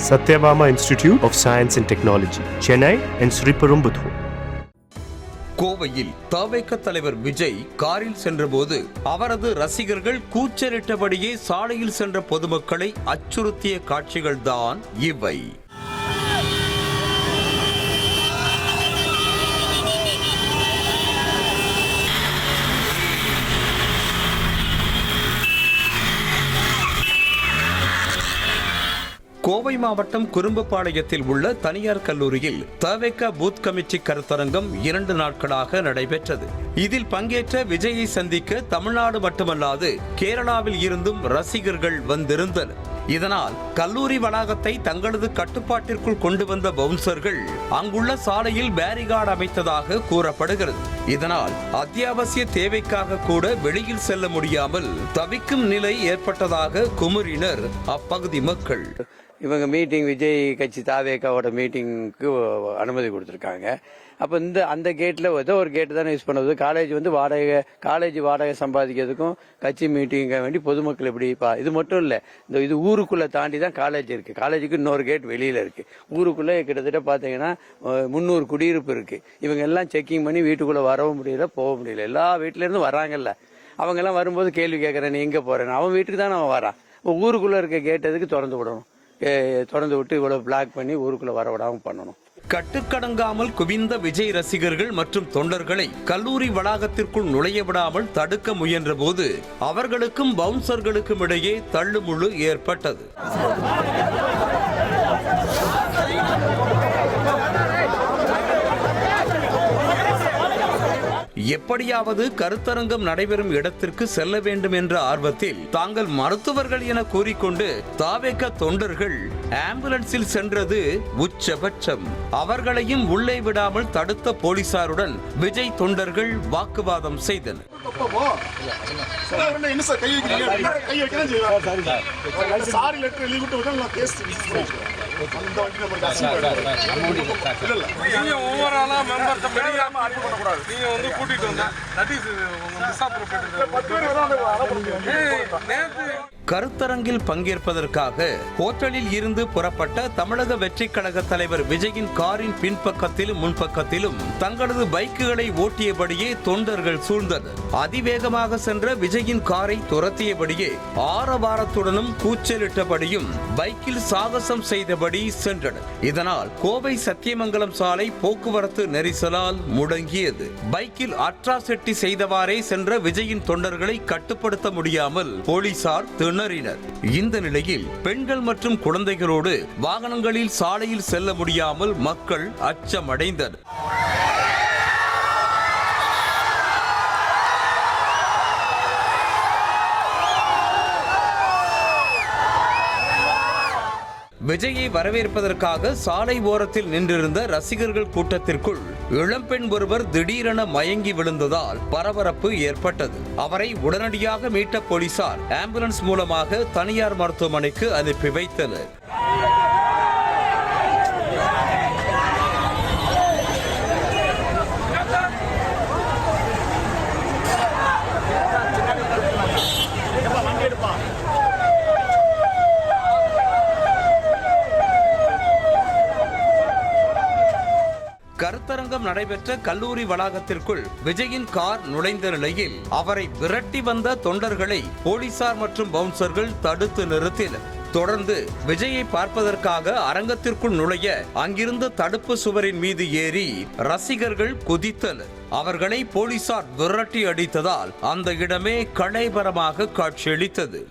Satyabama Institute of Science and Technology, Chennai and Sriperumbudur. கோவையில் தவேக தலைவர் விஜய் காரில் சென்றபோது அவரது ரசிகர்கள் கூச்சலிட்டபடியே சாலையில் சென்ற பொதுமக்களை அச்சுறுத்திய காட்சிகள்தான் இவை. கோவை மாவட்டம் குறும்பபாளையத்தில் உள்ள தனியார் கல்லூரியில் தவேக பூத் கமிட்டி கருத்தரங்கம் 2 நாட்களாக நடைபெற்றது. இதில் பங்கேற்ற விஜயை சந்திக்க தமிழ்நாடு மட்டுமல்லாது கேரளாவில் இருந்தும் ரசிகர்கள் வந்திருந்தனர். இதனால் கல்லூரி வளாகத்தை தங்களது கட்டுப்பாட்டிற்குள் கொண்டு வந்த பவுன்சர்கள் அங்குள்ள சாலையில் பேரிகார்டு அமைத்ததாக கூறப்படுகிறது. இதனால் அத்தியாவசிய தேவைக்காக கூட வெளியில் செல்ல முடியாமல் தவிக்கும் நிலை ஏற்பட்டதாக குமுறினர் அப்பகுதி மக்கள். இவங்க மீட்டிங் விஜய் கட்சி தாவேக்காவோட மீட்டிங்க்கு அனுமதி கொடுத்துருக்காங்க. அப்போ அந்த கேட்டில் ஏதோ ஒரு கேட்டு தானே யூஸ் பண்ணுறது. காலேஜ் வாடகை சம்பாதிக்கிறதுக்கும் கட்சி மீட்டிங்க வேண்டி பொதுமக்கள் எப்படிப்பா. இது மட்டும் இல்லை, இது ஊருக்குள்ளே தாண்டி தான் காலேஜ் இருக்குது. காலேஜுக்கு இன்னொரு கேட் வெளியில் இருக்குது. ஊருக்குள்ளே கிட்டத்தட்ட பார்த்தீங்கன்னா 300 குடியிருப்பு இருக்குது. இவங்க எல்லாம் செக்கிங் பண்ணி வீட்டுக்குள்ளே வரவும் முடியல, போக முடியல. எல்லா வீட்டிலேருந்து வராங்கல்ல, அவங்கெல்லாம் வரும்போது கேள்வி கேட்குறேன், நீ எங்கே போகிறேன்னு. அவன் வீட்டுக்கு தான் அவன் வரான். இப்போ ஊருக்குள்ளே இருக்க கேட்டதுக்கு திறந்து விடணும். திறந்து விட்டு இவ்வளவு பிளாக் பண்ணி ஊருக்குள்ள வரவிடாம பண்ணணும். கட்டுக்கடங்காமல் குவிந்த விஜய் ரசிகர்கள் மற்றும் தொண்டர்களை கல்லூரி வளாகத்திற்குள் நுழைய விடாமல் தடுக்க முயன்ற போது அவர்களுக்கும் பவுன்சர்களுக்கும் இடையே தள்ளுமுள்ளு ஏற்பட்டது. எப்படியாவது கருத்தரங்கம் நடைபெறும் இடத்திற்கு செல்ல வேண்டும் என்ற ஆர்வத்தில் தாங்கள் மருத்துவர்கள் என கூறிக்கொண்டு தாவேக தொண்டர்கள் ஆம்புலன்ஸில் சென்றது உச்சபட்சம். அவர்களையும் உள்ளே விடாமல் தடுத்த போலீசாருடன் விஜய் தொண்டர்கள் வாக்குவாதம் செய்தனர். கருத்தரங்கில் பங்கேற்பதற்காக ஹோட்டலில் இருந்து புறப்பட்ட தமிழக வெற்றி கழக தலைவர் விஜயின் காரின் பின்பக்கத்திலும் முன்பக்கத்திலும் தங்களது பைக்குகளை ஓட்டியபடியே தொண்டர்கள் சூழ்ந்தனர். அதிவேகமாக சென்ற விஜயின் காரை துரத்தியபடியே ஆரவாரத்துடனும் கூச்சலிட்டபடியும் பைக்கில் சாகசம் செய்தபடி சென்றனர். இதனால் கோவை சத்தியமங்கலம் சாலை போக்குவரத்து நெரிசலால் முடங்கியது. பைக்கில் அட்ராசிட்டி செய்தவாறே சென்ற விஜயின் தொண்டர்களை கட்டுப்படுத்த முடியாமல் போலீசார் திணறினர். இந்த நிலையில் பெண்கள் மற்றும் குழந்தைகளோடு வாகனங்களில் சாலையில் செல்ல முடியாமல் மக்கள் அச்சமடைந்தனர். விஜயை வரவேற்பதற்காக சாலை ஓரத்தில் நின்றிருந்த ரசிகர்கள் கூட்டத்திற்குள் இளம்பெண் ஒருவர் திடீரென மயங்கி விழுந்ததால் பரபரப்பு ஏற்பட்டது. அவரை உடனடியாக மீட்ட போலீசார் ஆம்புலன்ஸ் மூலமாக தனியார் மருத்துவமனைக்கு அனுப்பி வைத்தனர். கருத்தரங்கம் நடைபெற்ற கல்லூரி வளாகத்திற்குள் விஜயின் கார் நுழைந்த நிலையில் அவரை விரட்டி வந்த தொண்டர்களை போலீசார் மற்றும் பவுன்சர்கள் தடுத்து நிறுத்தினர். தொடர்ந்து விஜயை பார்ப்பதற்காக அரங்கத்திற்குள் நுழைய அங்கிருந்த தடுப்பு சுவரின் மீது ஏறி ரசிகர்கள் குதித்தனர். அவர்களை போலீசார் விரட்டி அடித்ததால் அந்த இடமே கலைபரமாக காட்சியளித்தது.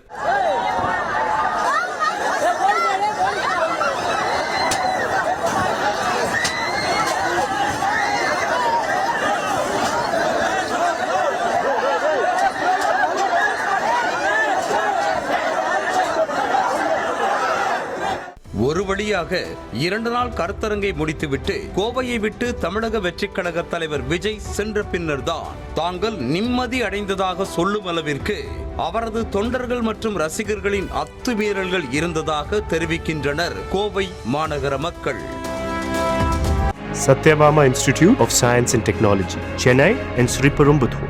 ஒரு வழியாக 2 நாள் கருத்தரங்கை முடித்துவிட்டு கோவையை விட்டு தமிழக வெற்றிக் கழக தலைவர் விஜய் சென்ற பின்னர் தான் தாங்கள் நிம்மதி அடைந்ததாக சொல்லும் அளவிற்கு அவரது தொண்டர்கள் மற்றும் ரசிகர்களின் அத்துமீறல்கள் இருந்ததாக தெரிவிக்கின்றனர் கோவை மாநகர மக்கள். Satyabama Institute of Science and Technology, Chennai and Sriperumbudur.